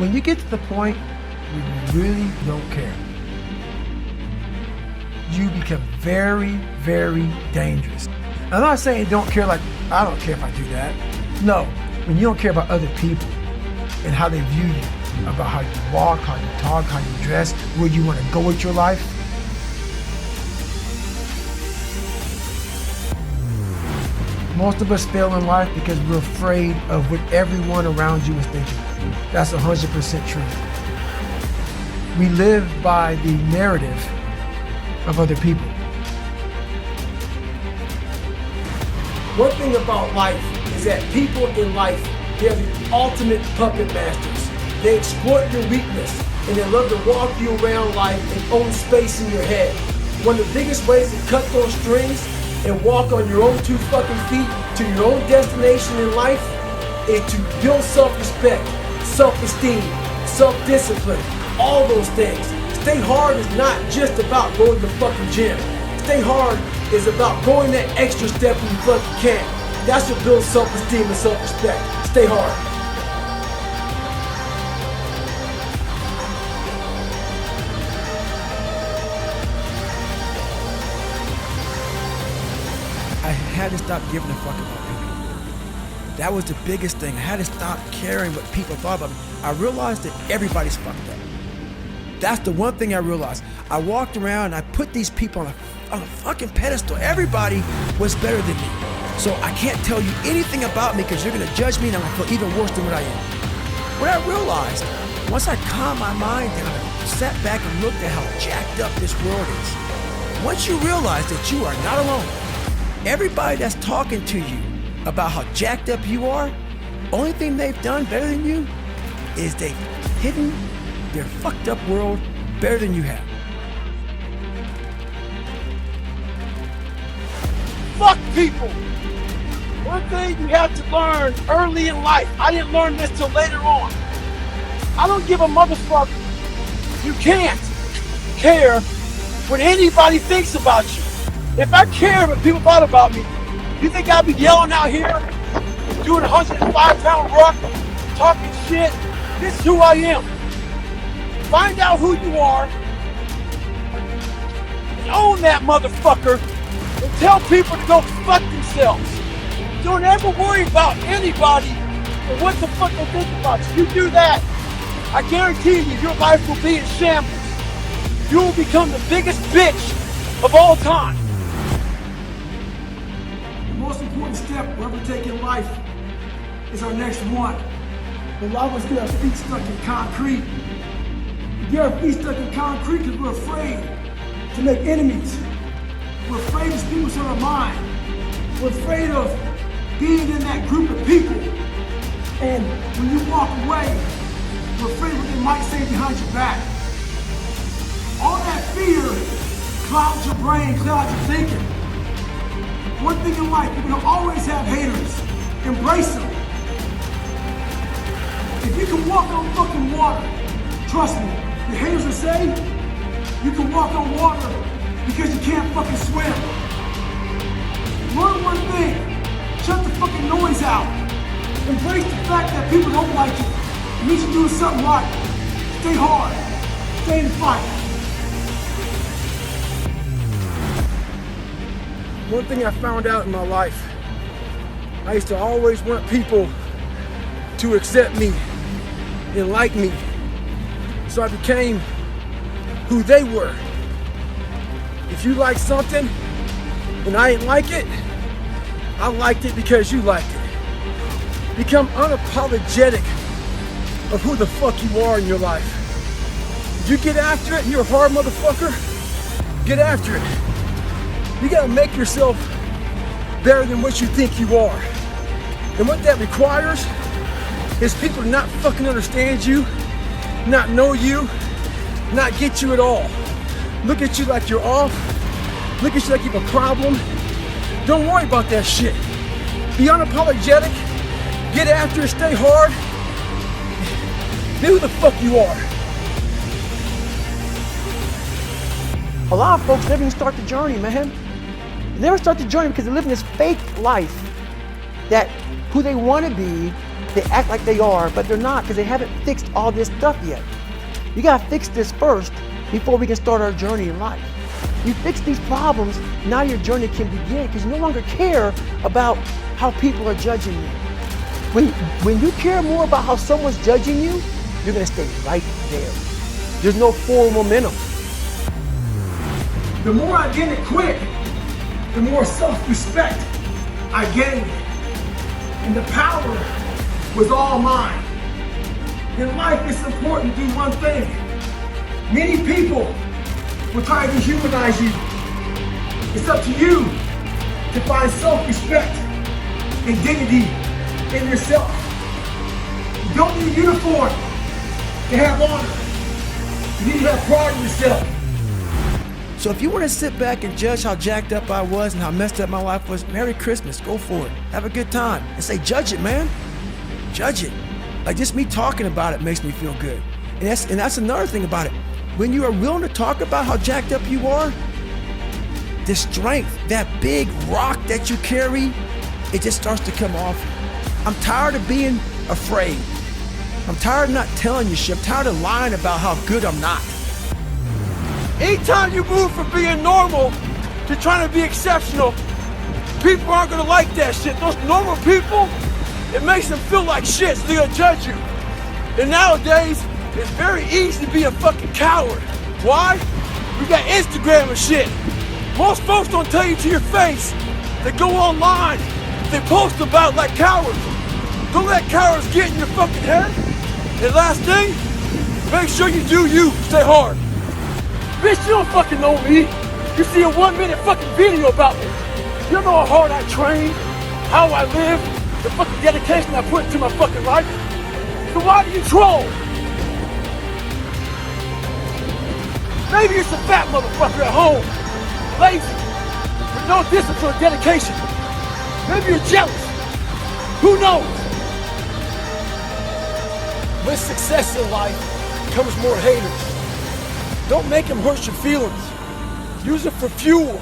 When you get to the point where you really don't care, you become very, very dangerous. I'm not saying don't care like, I don't care if I do that. No, when you don't care about other people and how they view you, about how you walk, how you talk, how you dress, where you want to go with your life. Most of us fail in life because we're afraid of what everyone around you is thinking. That's 100% true. We live by the narrative of other people. One thing about life is that people in life, they're the ultimate puppet masters. They exploit your weakness and they love to walk you around life and own space in your head. One of the biggest ways to cut those strings and walk on your own 2 fucking feet to your own destination in life is to build self-respect, self-esteem, self-discipline, all those things. Stay hard is not just about going to the fucking gym. Stay hard is about going that extra step when you fucking can. That's what builds self-esteem and self-respect. Stay hard. I had to stop giving a fuck about people. That was the biggest thing. I had to stop caring what people thought about me. I realized that everybody's fucked up. That's the one thing I realized. I walked around and I put these people on a fucking pedestal. Everybody was better than me. So I can't tell you anything about me because you're gonna judge me and I'm gonna feel even worse than what I am. What I realized, once I calmed my mind down and sat back and looked at how jacked up this world is, once you realize that you are not alone, everybody that's talking to you about how jacked up you are, only thing they've done better than you is they've hidden their fucked up world better than you have. Fuck people! One thing you have to learn early in life, I didn't learn this till later on. I don't give a motherfucker. You can't care what anybody thinks about you. If I cared what people thought about me, you think I'd be yelling out here, doing 105-pound ruck, talking shit? This is who I am. Find out who you are, and own that motherfucker, and tell people to go fuck themselves. Don't ever worry about anybody and what the fuck they think about you. You do that, I guarantee you, your life will be in shambles. You will become the biggest bitch of all time. The most important step we'll ever take in life is our next one. A lot of us get our feet stuck in concrete. We get our feet stuck in concrete because we're afraid to make enemies. We're afraid to speak what's on our mind. We're afraid of being in that group of people. And when you walk away, we're afraid of what they might say behind your back. All that fear clouds your brain, clouds your thinking. One thing in life, you're gonna always have haters. Embrace them. If you can walk on fucking water, trust me, the haters will say you can walk on water because you can't fucking swim. Learn one thing, shut the fucking noise out. Embrace the fact that people don't like you. It means you're doing something right. Stay hard, stay in the fight. One thing I found out in my life, I used to always want people to accept me and like me. So I became who they were. If you like something and I didn't like it, I liked it because you liked it. Become unapologetic of who the fuck you are in your life. If you get after it and you're a hard motherfucker, get after it. You gotta make yourself better than what you think you are. And what that requires is people to not fucking understand you, not know you, not get you at all. Look at you like you're off. Look at you like you have a problem. Don't worry about that shit. Be unapologetic, get after it, stay hard. Be who the fuck you are. A lot of folks never even start the journey, man. They never start the journey because they're living this fake life that who they want to be They act like they are, but they're not because they haven't fixed all this stuff yet. You gotta fix this first before we can start our journey in life. You fix these problems, now your journey can begin because you no longer care about how people are judging you. When you care more about how someone's judging you, you're gonna stay right there. There's no forward momentum. The more I didn't quit, the more self-respect I gained. And the power was all mine. In life, it's important to do one thing. Many people will try to dehumanize you. It's up to you to find self-respect and dignity in yourself. You don't need a uniform to have honor. You need to have pride in yourself. So if you want to sit back and judge how jacked up I was and how messed up my life was, Merry Christmas, go for it. Have a good time. And say, judge it, man. Judge it. Like just me talking about it makes me feel good. And that's another thing about it. When you are willing to talk about how jacked up you are, the strength, that big rock that you carry, it just starts to come off. I'm tired of being afraid. I'm tired of not telling you shit. I'm tired of lying about how good I'm not. Anytime you move from being normal to trying to be exceptional, people aren't gonna like that shit. Those normal people, it makes them feel like shit, so they're gonna judge you. And nowadays, it's very easy to be a fucking coward. Why? We got Instagram and shit. Most folks don't tell you to your face. They go online, they post about like cowards. Don't let cowards get in your fucking head. And last thing, make sure you do you, stay hard. Bitch, you don't fucking know me. You see a 1 minute fucking video about me. You don't know how hard I train, how I live, the fucking dedication I put into my fucking life. So why do you troll? Maybe you're some fat motherfucker at home, lazy, with no discipline or dedication. Maybe you're jealous. Who knows? With success in life comes more haters. Don't make them hurt your feelings. Use them for fuel.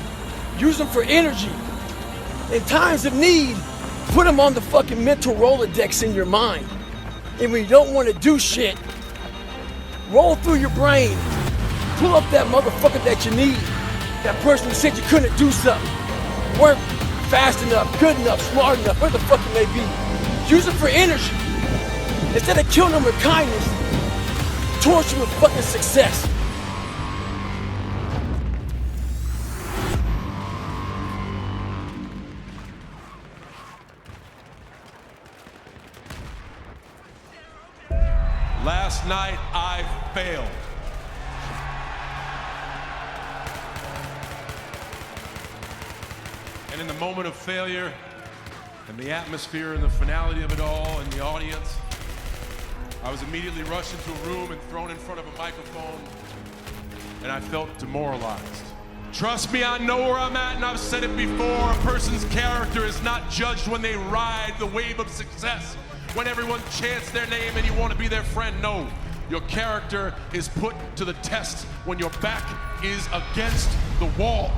Use them for energy. In times of need, put them on the fucking mental Rolodex in your mind. And when you don't want to do shit, roll through your brain. Pull up that motherfucker that you need. That person who said you couldn't do something. Weren't fast enough, good enough, smart enough, where the fuck it may be. Use it for energy. Instead of killing them with kindness, torture them with fucking success. Last night, I failed. And in the moment of failure, and the atmosphere and the finality of it all, and the audience, I was immediately rushed into a room and thrown in front of a microphone, and I felt demoralized. Trust me, I know where I'm at, and I've said it before, a person's character is not judged when they ride the wave of success, when everyone chants their name and you want to be their friend. No, your character is put to the test when your back is against the wall.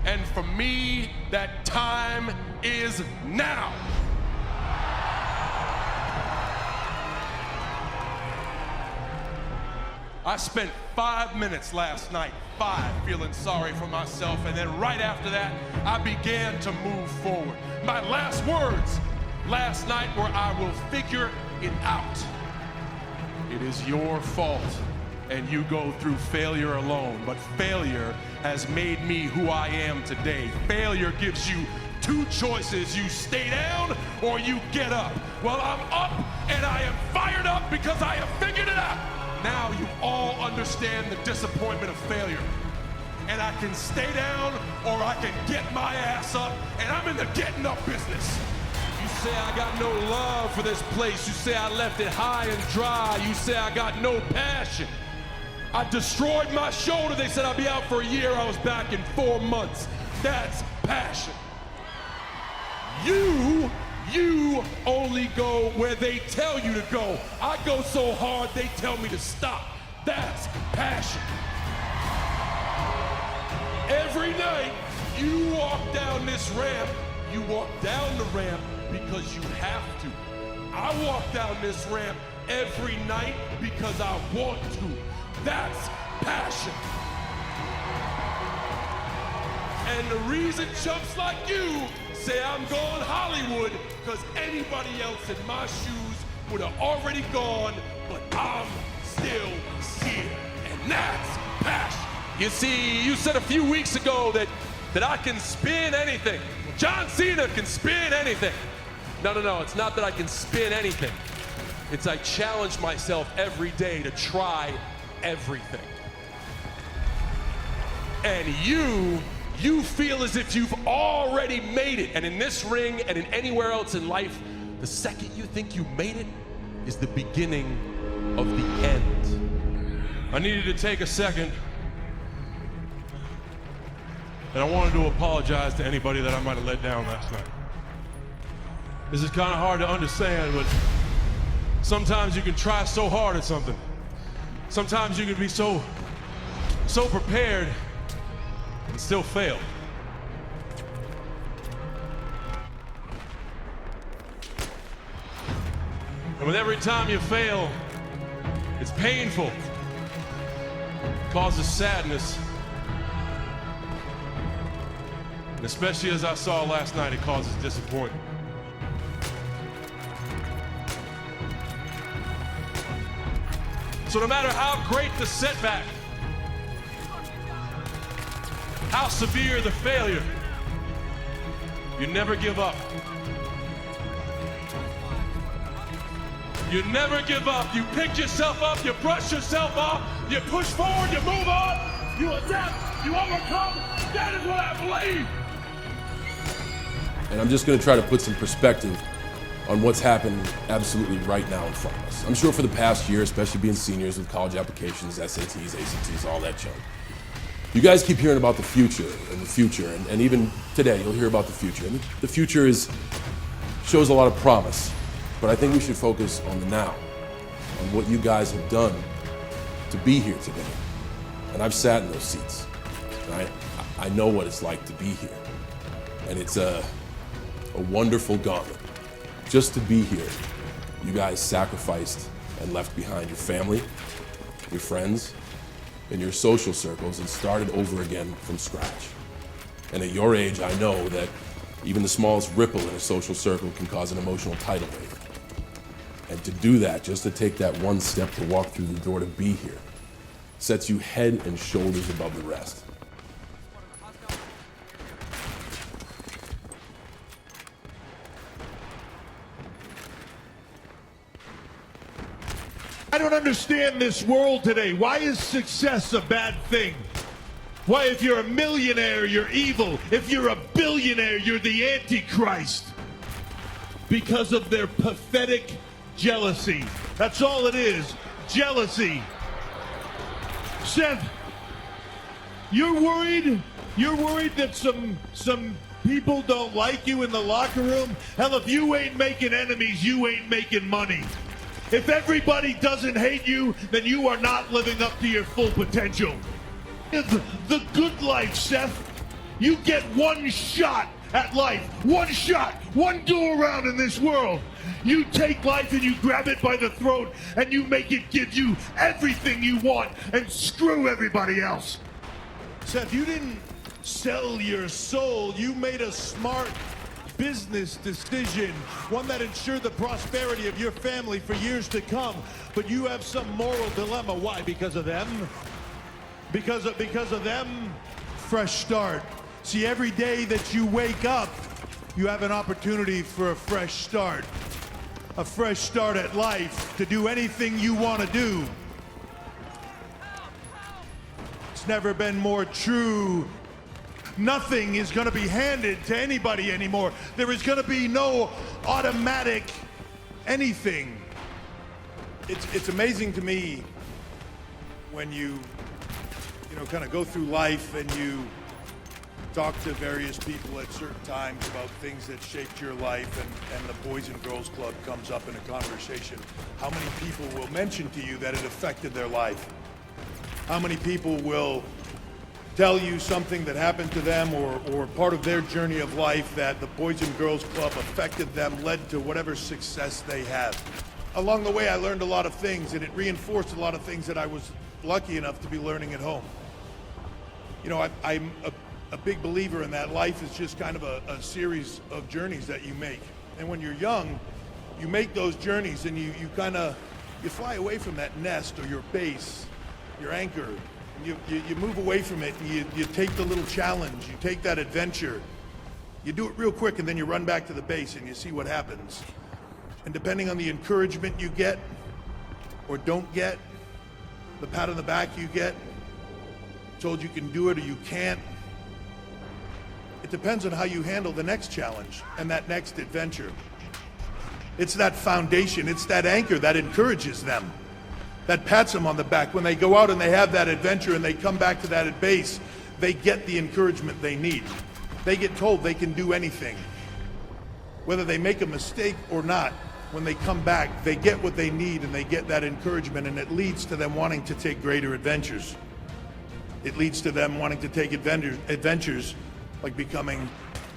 And for me, that time is now. I spent 5 minutes last night, feeling sorry for myself, and then right after that, I began to move forward. My last words last night were, I will figure it out. It is your fault, and you go through failure alone, but failure has made me who I am today. Failure gives you two choices. You stay down or you get up. Well, I'm up and I am fired up because I have figured it out. Now you all understand the disappointment of failure. And I can stay down or I can get my ass up, and I'm in the getting up business. You say I got no love for this place. You say I left it high and dry. You say I got no passion. I destroyed my shoulder. They said I'd be out for a year. I was back in 4 months. That's passion. You only go where they tell you to go. I go so hard they tell me to stop. That's passion. Every night you walk down this ramp, you walk down the ramp because you have to. I walk down this ramp every night because I want to. That's passion. And the reason chumps like you say I'm going Hollywood, because anybody else in my shoes would have already gone, but I'm still here. And that's passion. You see, you said a few weeks ago that I can spin anything. John Cena can spin anything. No, it's not that I can spin anything. It's I challenge myself every day to try everything. And you feel as if you've already made it. And in this ring and in anywhere else in life, the second you think you made it is the beginning of the end. I needed to take a second, and I wanted to apologize to anybody that I might have let down last night. This is kind of hard to understand, but sometimes you can try so hard at something. Sometimes you can be so prepared and still fail. And with every time you fail, it's painful. It causes sadness. And especially as I saw last night, it causes disappointment. So no matter how great the setback, how severe the failure, you never give up. You never give up. You pick yourself up, you brush yourself off, you push forward, you move on, you adapt, you overcome. That is what I believe. And I'm just going to try to put some perspective on what's happening absolutely right now in front of us. I'm sure for the past year, especially being seniors with college applications, SATs, ACTs, all that junk, you guys keep hearing about the future, and even today you'll hear about the future. And the future shows a lot of promise, but I think we should focus on the now, on what you guys have done to be here today. And I've sat in those seats, and I know what it's like to be here. And it's a wonderful gauntlet. Just to be here, you guys sacrificed and left behind your family, your friends, and your social circles and started over again from scratch. And at your age, I know that even the smallest ripple in a social circle can cause an emotional tidal wave. And to do that, just to take that one step to walk through the door to be here, sets you head and shoulders above the rest. I don't understand this world today. Why is success a bad thing? Why, if you're a millionaire, you're evil. If you're a billionaire, you're the Antichrist. Because of their pathetic jealousy. That's all it is. Jealousy. Seth, you're worried? You're worried that some people don't like you in the locker room? Hell, if you ain't making enemies, you ain't making money. If everybody doesn't hate you, then you are not living up to your full potential. The good life, Seth. You get one shot at life. One shot. One go around in this world. You take life and you grab it by the throat and you make it give you everything you want and screw everybody else. Seth, you didn't sell your soul. You made a smart business decision, one that ensured the prosperity of your family for years to come. But you have some moral dilemma. Why? Because of them? Because of them? Fresh start. See, every day that you wake up, you have an opportunity for a fresh start. A fresh start at life, to do anything you want to do. It's never been more true. Nothing is going to be handed to anybody anymore. There is going to be no automatic anything. It's amazing to me when you kind of go through life and you talk to various people at certain times about things that shaped your life, and the Boys and Girls Club comes up in a conversation. How many people will mention to you that it affected their life? How many people will tell you something that happened to them or part of their journey of life that the Boys and Girls Club affected them, led to whatever success they have. Along the way, I learned a lot of things, and it reinforced a lot of things that I was lucky enough to be learning at home. You know, I'm a big believer in that life is just kind of a series of journeys that you make. And when you're young, you make those journeys and you fly away from that nest or your base, your anchor. You move away from it and you take the little challenge, you take that adventure, you do it real quick and then you run back to the base and you see what happens. And depending on the encouragement you get or don't get, the pat on the back you get, told you can do it or you can't, it depends on how you handle the next challenge and that next adventure. It's that foundation, it's that anchor that encourages them, that pats them on the back. When they go out and they have that adventure and they come back to that base, they get the encouragement they need. They get told they can do anything. Whether they make a mistake or not, when they come back, they get what they need and they get that encouragement, and it leads to them wanting to take greater adventures. It leads to them wanting to take adventures like becoming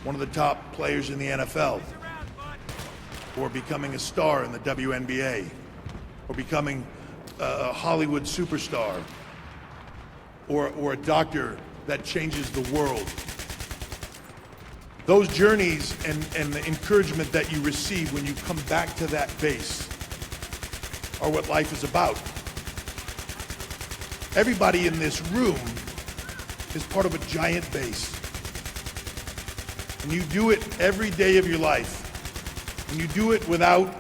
one of the top players in the NFL, or becoming a star in the WNBA, or becoming a Hollywood superstar, or a doctor that changes the world. Those journeys and the encouragement that you receive when you come back to that base are what life is about. Everybody in this room is part of a giant base. And you do it every day of your life. And you do it without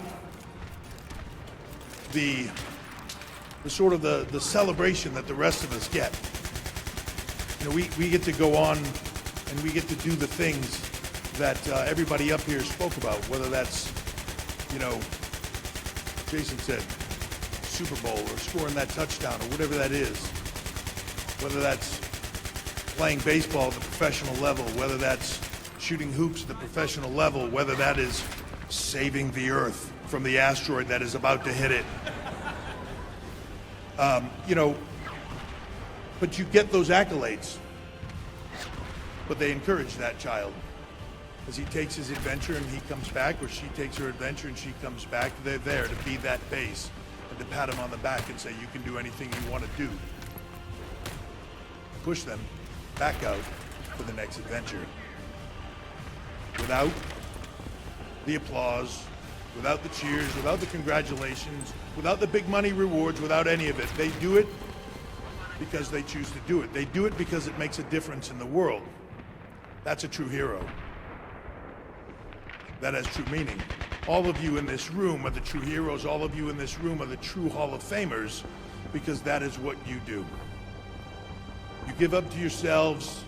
the sort of the celebration that the rest of us get. You know, we get to go on and we get to do the things that everybody up here spoke about, whether that's, you know, Jason said, Super Bowl or scoring that touchdown or whatever that is, whether that's playing baseball at the professional level, whether that's shooting hoops at the professional level, whether that is saving the Earth from the asteroid that is about to hit it. You know, but you get those accolades, but they encourage that child. As he takes his adventure and he comes back, or she takes her adventure and she comes back, they're there to be that base and to pat him on the back and say, you can do anything you want to do. Push them back out for the next adventure. Without the applause, without the cheers, without the congratulations, without the big money rewards, without any of it. They do it because they choose to do it. They do it because it makes a difference in the world. That's a true hero. That has true meaning. All of you in this room are the true heroes. All of you in this room are the true Hall of Famers, because that is what you do. You give up to yourselves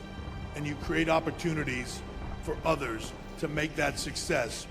and you create opportunities for others to make that success